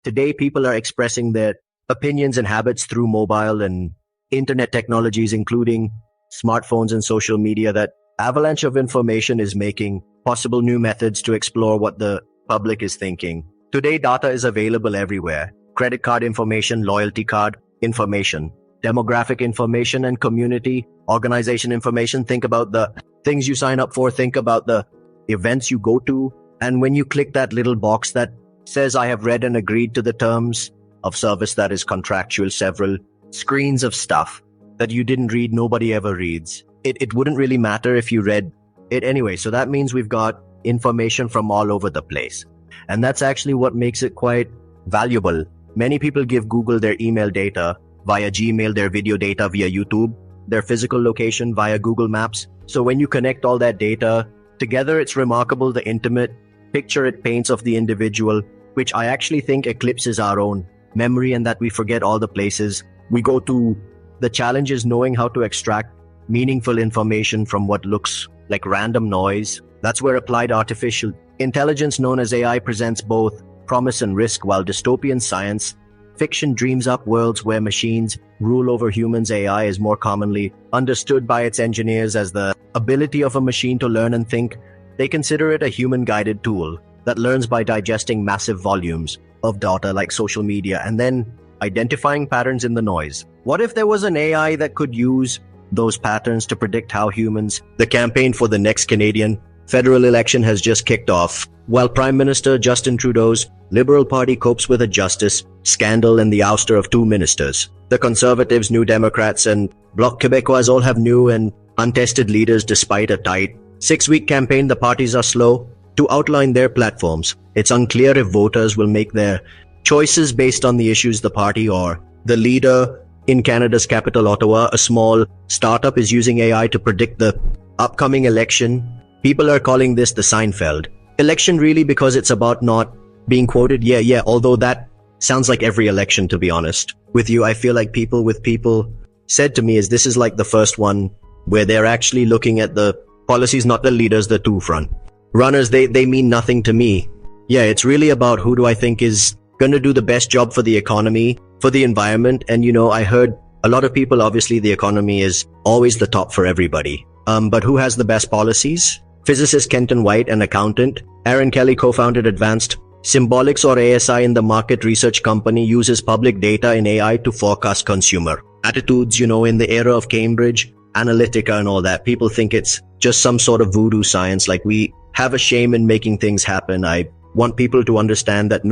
Today, people are expressing their opinions and habits through mobile and internet technologies, including smartphones and social media. That avalanche of information is making possible new methods to explore what the public is thinking. Today, data is available everywhere. Credit card information, loyalty card information, demographic information, and community organization information. Think about the things you sign up for. Think about the events you go to. And when you click that little box that says, I have read and agreed to the terms of service, that is contractual, several screens of stuff that you didn't read, nobody ever reads. It wouldn't really matter if you read it anyway. So that means we've got information from all over the place. And that's actually what makes it quite valuable. Many people give Google their email data via Gmail, their video data via YouTube, their physical location via Google Maps. So when you connect all that data together, it's remarkable the intimate picture it paints of the individual, which I actually think eclipses our own memory, and that we forget all the places we go to. The challenge is knowing how to extract meaningful information from what looks like random noise. That's where applied artificial intelligence, known as AI, presents both promise and risk. While dystopian science fiction dreams up worlds where machines rule over humans, AI is more commonly understood by its engineers as the ability of a machine to learn and think. They consider it a human-guided tool that learns by digesting massive volumes of data like social media and then identifying patterns in the noise. What if there was an AI that could use those patterns to predict how humans... The campaign for the next Canadian federal election has just kicked off. While Prime Minister Justin Trudeau's Liberal Party copes with a justice scandal and the ouster of 2 ministers, the Conservatives, New Democrats, and Bloc Québécois all have new and untested leaders. Despite a tight 6-week campaign, the parties are slow to outline their platforms. It's unclear if voters will make their choices based on the issues the party or the leader. In Canada's capital, Ottawa, a small startup is using AI to predict the upcoming election. People are calling this the Seinfeld election, really, because it's about not being quoted. Yeah, although that sounds like every election, to be honest with you. I feel like people said to me is this is like the first one where they're actually looking at the policies, not the leaders, the 2 front runners. They mean nothing to me. Yeah, it's really about who do I think is going to do the best job for the economy, for the environment. And I heard a lot of people, obviously the economy is always the top for everybody. But who has the best policies? Physicist Kenton White and accountant Aaron Kelly co-founded Advanced Symbolics, or ASI, in the market research company, uses public data in AI to forecast consumer attitudes. In the era of Cambridge Analytica and all that, people think it's just some sort of voodoo science, like we have a shame in making things happen. I want people to understand that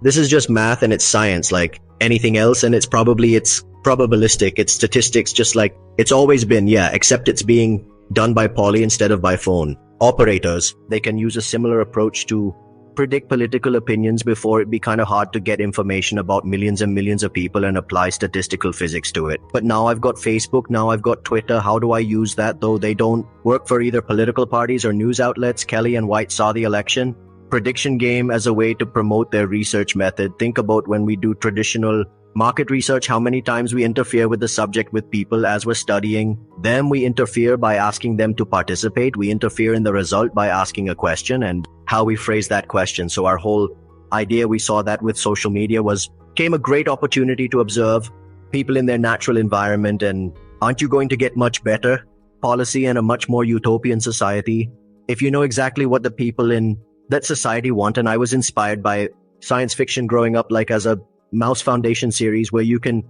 this is just math and it's science like anything else, and it's probabilistic, it's statistics, just like it's always been, except it's being done by poly instead of by phone operators. They can use a similar approach to predict political opinions before it be kind of hard to get information about millions and millions of people and apply statistical physics to it. But now I've got Facebook, now I've got Twitter. How do I use that? Though they don't work for either political parties or news outlets. Kelly and White saw the election prediction game as a way to promote their research method. Think about when we do traditional market research, how many times we interfere with the subject, with people as we're studying them. We interfere by asking them to participate. We interfere in the result by asking a question and how we phrase that question. So our whole idea, we saw that with social media, came a great opportunity to observe people in their natural environment. And aren't you going to get much better policy and a much more utopian society if you know exactly what the people in that society want? And I was inspired by science fiction growing up, like as a Mouse Foundation series where you can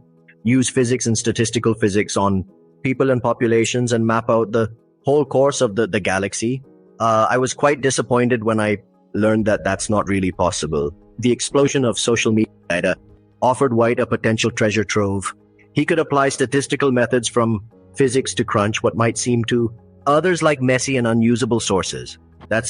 use physics and statistical physics on people and populations and map out the whole course of the galaxy. I was quite disappointed when I learned that that's not really possible. The explosion of social media data offered White a potential treasure trove. He could apply statistical methods from physics to crunch what might seem to others like messy and unusable sources.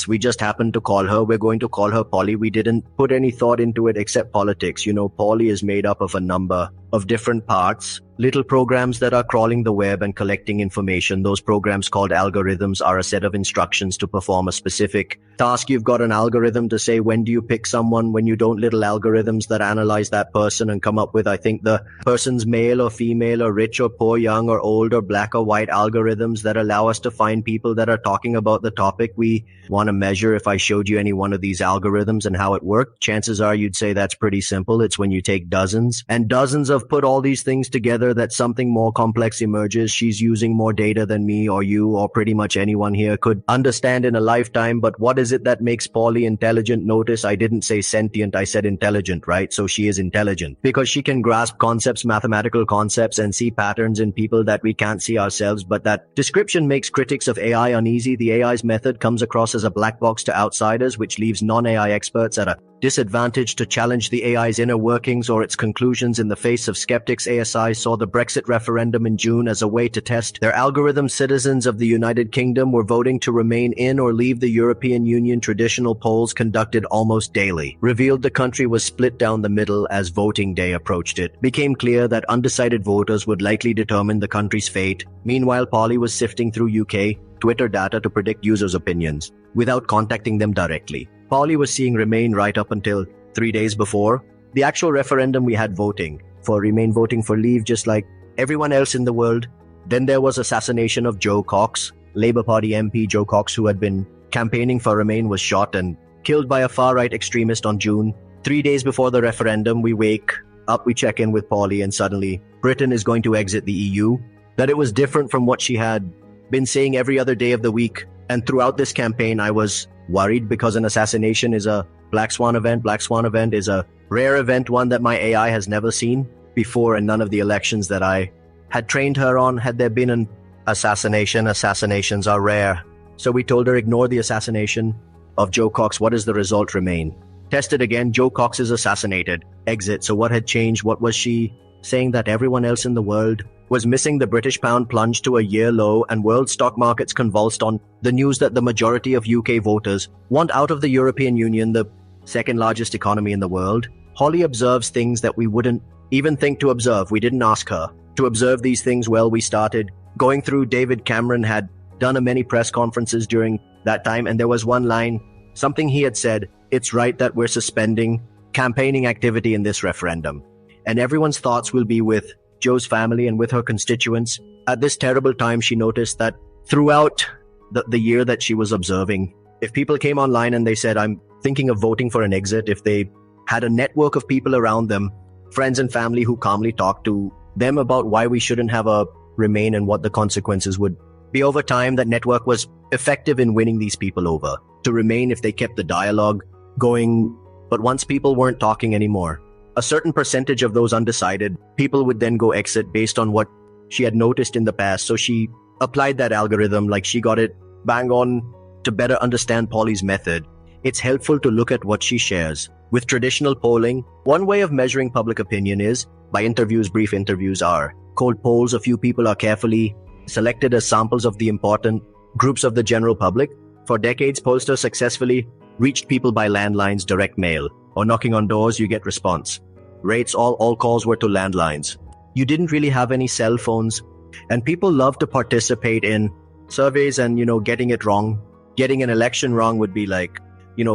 We just happened to call her. We're going to call her Polly. We didn't put any thought into it except politics. Polly is made up of a number of different parts. little programs that are crawling the web and collecting information. Those programs called algorithms are a set of instructions to perform a specific task. You've got an algorithm to say, when do you pick someone? When you don't, little algorithms that analyze that person and come up with, I think, the person's male or female or rich or poor, young or old or black or white, algorithms that allow us to find people that are talking about the topic we want to measure. If I showed you any one of these algorithms and how it worked, chances are you'd say that's pretty simple. It's when you take dozens and dozens of put all these things together that something more complex emerges. She's using more data than me or you or pretty much anyone here could understand in a lifetime. But what is it that makes Polly intelligent? Notice I didn't say sentient, I said intelligent, right? So she is intelligent because she can grasp concepts, mathematical concepts, and see patterns in people that we can't see ourselves. But that description makes critics of AI uneasy. The AI's method comes across as a black box to outsiders, which leaves non-AI experts at a disadvantage to challenge the AI's inner workings or its conclusions in the face of skeptics. ASI saw the Brexit referendum in June as a way to test their algorithm. Citizens of the United Kingdom were voting to remain in or leave the European Union. Traditional polls conducted almost daily revealed the country was split down the middle. As voting day approached, it became clear that undecided voters would likely determine the country's fate. Meanwhile, Polly was sifting through UK Twitter data to predict users' opinions without contacting them directly. Polly was seeing Remain right up until 3 days before the actual referendum. We had voting for Remain, voting for Leave, just like everyone else in the world. Then there was assassination of Joe Cox. Labour Party MP Joe Cox, who had been campaigning for Remain, was shot and killed by a far-right extremist on June. 3 days before the referendum, we wake up, we check in with Polly, and suddenly Britain is going to exit the EU. That it was different from what she had been saying every other day of the week. And throughout this campaign, I was worried because an assassination is a black swan event. Black swan event is a rare event, one that my AI has never seen before, and none of the elections that I had trained her on had there been an assassination. Assassinations are rare. So we told her, ignore the assassination of Joe Cox. What is the result? Remain. Tested again. Joe Cox is assassinated. Exit. So what had changed? What was she saying? That everyone else in the world was missing. The British pound plunged to a year low and world stock markets convulsed on the news that the majority of UK voters want out of the European Union, the second largest economy in the world. Holly observes things that we wouldn't even think to observe. We didn't ask her to observe these things. Well, we started going through. David Cameron had done many press conferences during that time, and there was one line, something he had said, it's right that we're suspending campaigning activity in this referendum. And everyone's thoughts will be with Joe's family and with her constituents. At this terrible time, she noticed that throughout the year that she was observing, if people came online and they said, I'm thinking of voting for an exit, if they had a network of people around them, friends and family who calmly talked to them about why we shouldn't have a Remain and what the consequences would be over time, that network was effective in winning these people over to Remain if they kept the dialogue going. But once people weren't talking anymore, a certain percentage of those undecided people would then go exit based on what she had noticed in the past. So she applied that algorithm, like she got it bang on to better understand Polly's method. It's helpful to look at what she shares. With traditional polling, one way of measuring public opinion is by interviews. Brief interviews are cold polls. A few people are carefully selected as samples of the important groups of the general public. For decades, pollsters successfully reached people by landlines, direct mail, or knocking on doors. You get response rates. All calls were to landlines. You didn't really have any cell phones, and people love to participate in surveys. And getting it wrong, getting an election wrong would be like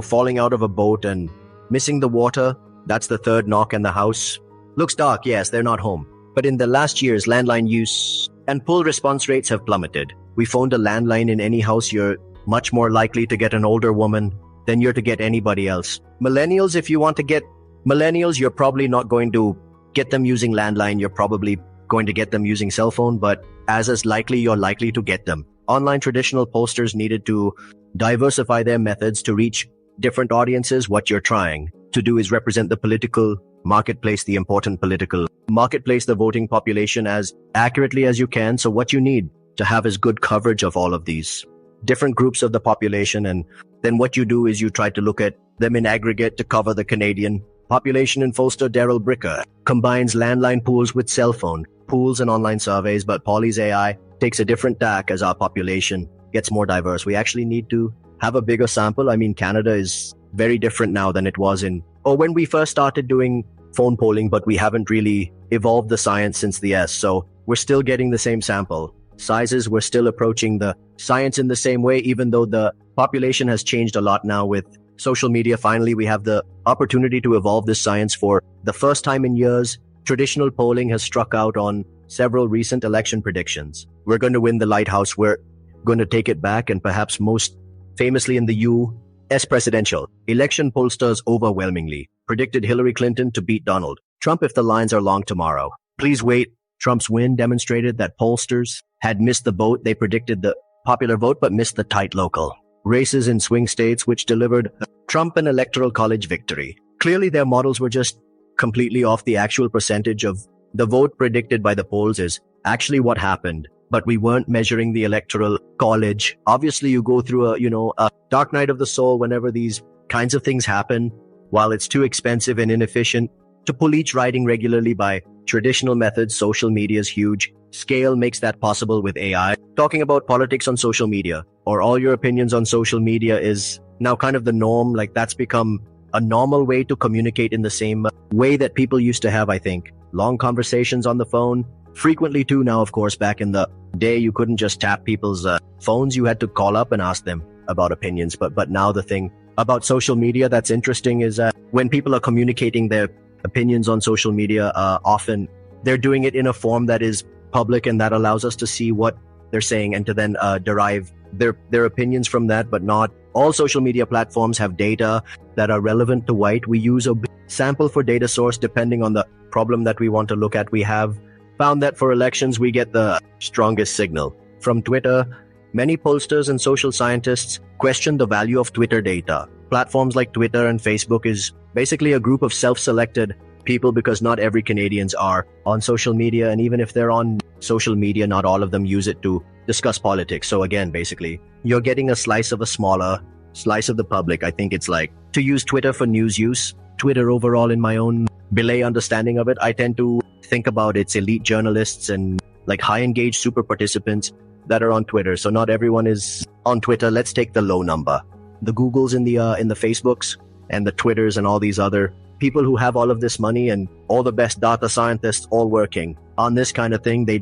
falling out of a boat and missing the water. That's the third knock and the house looks dark. Yes, they're not home. But in the last years, landline use and poll response rates have plummeted. We phoned a landline in any house, you're much more likely to get an older woman than you're to get anybody else. Millennials, if you want to get millennials, you're probably not going to get them using landline. You're probably going to get them using cell phone, but as likely, you're likely to get them. Online traditional pollsters needed to diversify their methods to reach different audiences. What you're trying to do is represent the political marketplace, the important political marketplace, the voting population as accurately as you can. So what you need to have is good coverage of all of these different groups of the population. And then what you do is you try to look at them in aggregate to cover the Canadian population. In Folster, Daryl Bricker combines landline pools with cell phone pools and online surveys, but Polly's AI takes a different tack as our population gets more diverse. We actually need to have a bigger sample. I mean, Canada is very different now than it was when we first started doing phone polling, but we haven't really evolved the science since the S. So we're still getting the same sample sizes. We're still approaching the science in the same way, even though the population has changed a lot now with social media. Finally, we have the opportunity to evolve this science for the first time in years. Traditional polling has struck out on several recent election predictions. We're going to win the lighthouse. We're going to take it back. And perhaps most famously in the U.S. presidential election, pollsters overwhelmingly predicted Hillary Clinton to beat Donald Trump if the lines are long tomorrow. Please wait. Trump's win demonstrated that pollsters had missed the vote. They predicted the popular vote, but missed the tight local races in swing states, which delivered Trump an electoral college victory. Clearly, their models were just completely off. The actual percentage of the vote predicted by the polls is actually what happened, but we weren't measuring the electoral college. Obviously, you go through a dark night of the soul whenever these kinds of things happen. While it's too expensive and inefficient to pull each riding regularly by traditional methods, social media's huge scale makes that possible with AI. Talking about politics on social media or all your opinions on social media is now kind of the norm. Like, that's become a normal way to communicate in the same way that people used to have, I think, long conversations on the phone. Frequently too now, of course. Back in the day, you couldn't just tap people's phones. You had to call up and ask them about opinions. But now the thing about social media that's interesting is when people are communicating their opinions on social media, often they're doing it in a form that is public, and that allows us to see what they're saying and to then derive their opinions from that. But not all social media platforms have data that are relevant to white. We use a sample for data source depending on the problem that we want to look at. We have found that for elections, we get the strongest signal from Twitter. Many pollsters and social scientists question the value of Twitter data. Platforms like Twitter and Facebook is basically a group of self-selected people, because not every Canadians are on social media. And even if they're on social media, not all of them use it to discuss politics. So again, basically, you're getting a slice of a smaller slice of the public. I think it's like to use Twitter for news use. Twitter overall, in my own belay understanding of it, I tend to think about its elite journalists and like high engaged super participants that are on Twitter. So not everyone is on Twitter. Let's take the low number. The Googles in the Facebooks and the Twitters and all these other people who have all of this money and all the best data scientists all working on this kind of thing. They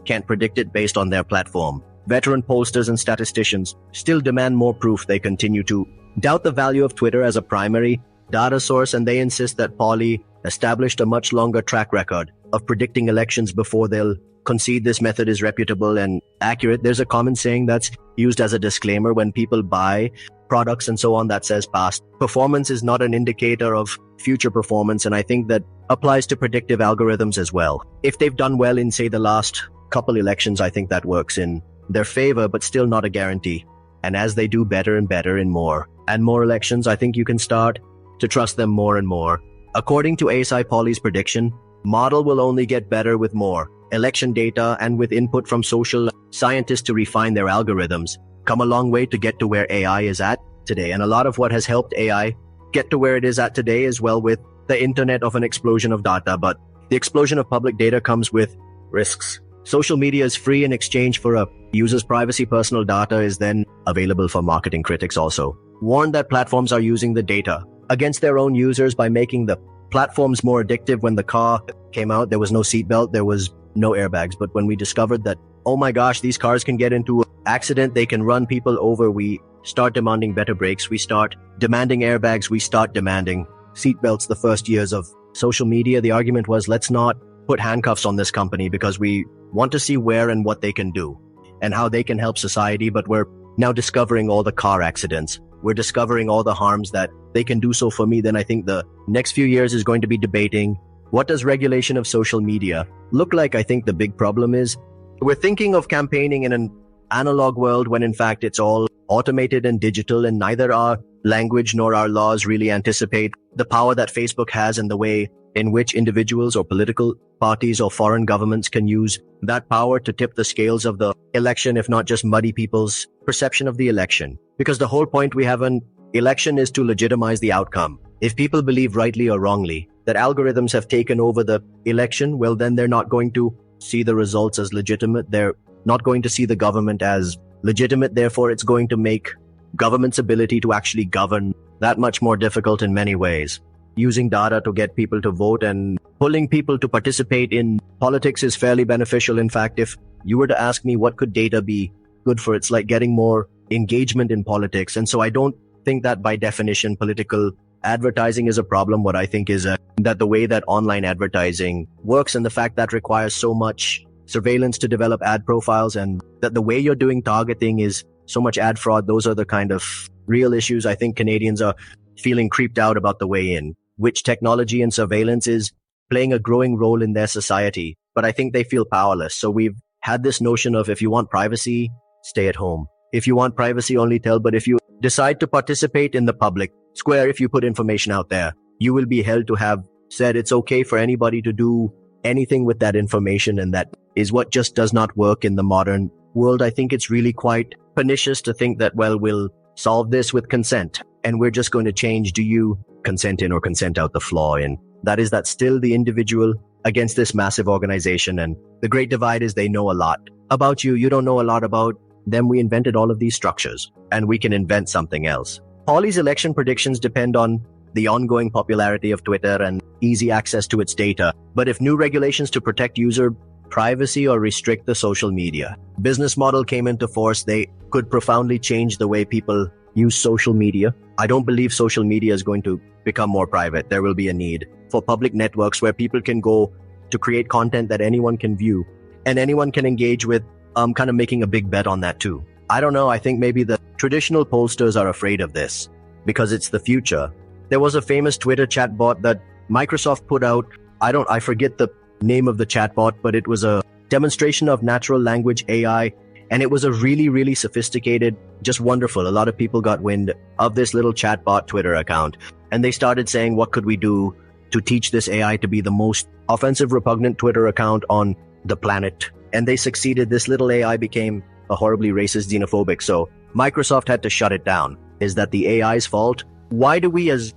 can't predict it based on their platform. Veteran pollsters and statisticians still demand more proof. They continue to doubt the value of Twitter as a primary data source, and they insist that Polly established a much longer track record of predicting elections before they'll concede this method is reputable and accurate. There's a common saying that's used as a disclaimer when people buy products and so on that says past performance is not an indicator of future performance. And I think that applies to predictive algorithms as well. If they've done well in, say, the last couple elections, I think that works in their favor, but still not a guarantee. And as they do better and better in more and more elections, I think you can start to trust them more and more. According to ASI Polly's prediction, model will only get better with more election data and with input from social scientists to refine their algorithms. Come a long way to get to where AI is at today. And a lot of what has helped AI get to where it is at today is, well, with the internet of an explosion of data. But the explosion of public data comes with risks. Social media is free in exchange for a user's privacy. Personal data is then available for marketing. Critics also warn that platforms are using the data against their own users by making the platforms more addictive. When the car came out, there was no seatbelt, there was no airbags. But when we discovered that, oh my gosh, these cars can get into an accident, they can run people over, we start demanding better brakes, we start demanding airbags, we start demanding seatbelts. The first years of social media, the argument was, let's not put handcuffs on this company because we want to see where and what they can do and how they can help society. But we're now discovering all the car accidents. We're discovering all the harms that they can do. So for me, then I think the next few years is going to be debating, what does regulation of social media look like? I think the big problem is we're thinking of campaigning in an analog world when in fact it's all automated and digital, and neither our language nor our laws really anticipate the power that Facebook has and the way in which individuals or political parties or foreign governments can use that power to tip the scales of the election, if not just muddy people's perception of the election. Because the whole point we have an election is to legitimize the outcome. If people believe rightly or wrongly that algorithms have taken over the election, well, then they're not going to see the results as legitimate. They're not going to see the government as legitimate. Therefore, it's going to make government's ability to actually govern that much more difficult in many ways. using data to get people to vote and pulling people to participate in politics is fairly beneficial. In fact, if you were to ask me what could data be good for, it's like getting more engagement in politics. And so I don't think that by definition political advertising is a problem. What I think is that the way that online advertising works and the fact that requires so much surveillance to develop ad profiles and that the way you're doing targeting is so much ad fraud, those are the kind of real issues. I think Canadians are feeling creeped out about the way in which technology and surveillance is playing a growing role in their society. But I think they feel powerless. So we've had this notion of if you want privacy, stay at home. If you want privacy, only tell. But if you decide to participate in the public square, if you put information out there, you will be held to have said it's okay for anybody to do anything with that information. And that is what just does not work in the modern world. I think it's really quite pernicious to think that, well, we'll solve this with consent and we're just going to change, do you consent in or consent out, the flaw in that is that still the individual against this massive organization. And the great divide is they know a lot about you. You don't know a lot about them. We invented all of these structures and we can invent something else. Holly's election predictions depend on the ongoing popularity of Twitter and easy access to its data. But if new regulations to protect user privacy or restrict the social media business model came into force, they could profoundly change the way people use social media. I don't believe social media is going to become more private. There will be a need for public networks where people can go to create content that anyone can view and anyone can engage with, kind of making a big bet on that too. I don't know. I think maybe the traditional pollsters are afraid of this because it's the future. There was a famous Twitter chatbot that Microsoft put out. I forget the name of the chatbot, but it was a demonstration of natural language AI. And it was a really, really sophisticated, just wonderful. A lot of people got wind of this little chatbot Twitter account. And they started saying, what could we do to teach this AI to be the most offensive, repugnant Twitter account on the planet? And they succeeded. This little AI became a horribly racist, xenophobic. So Microsoft had to shut it down. Is that the AI's fault? Why do we as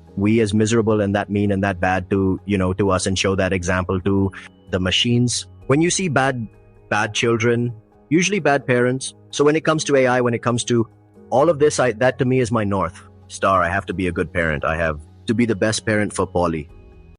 miserable and that mean and that bad to us and show that example to the machines? When you see bad children, usually bad parents. So when it comes to AI, when it comes to all of this, that to me is my North Star. I have to be a good parent. I have to be the best parent for Polly.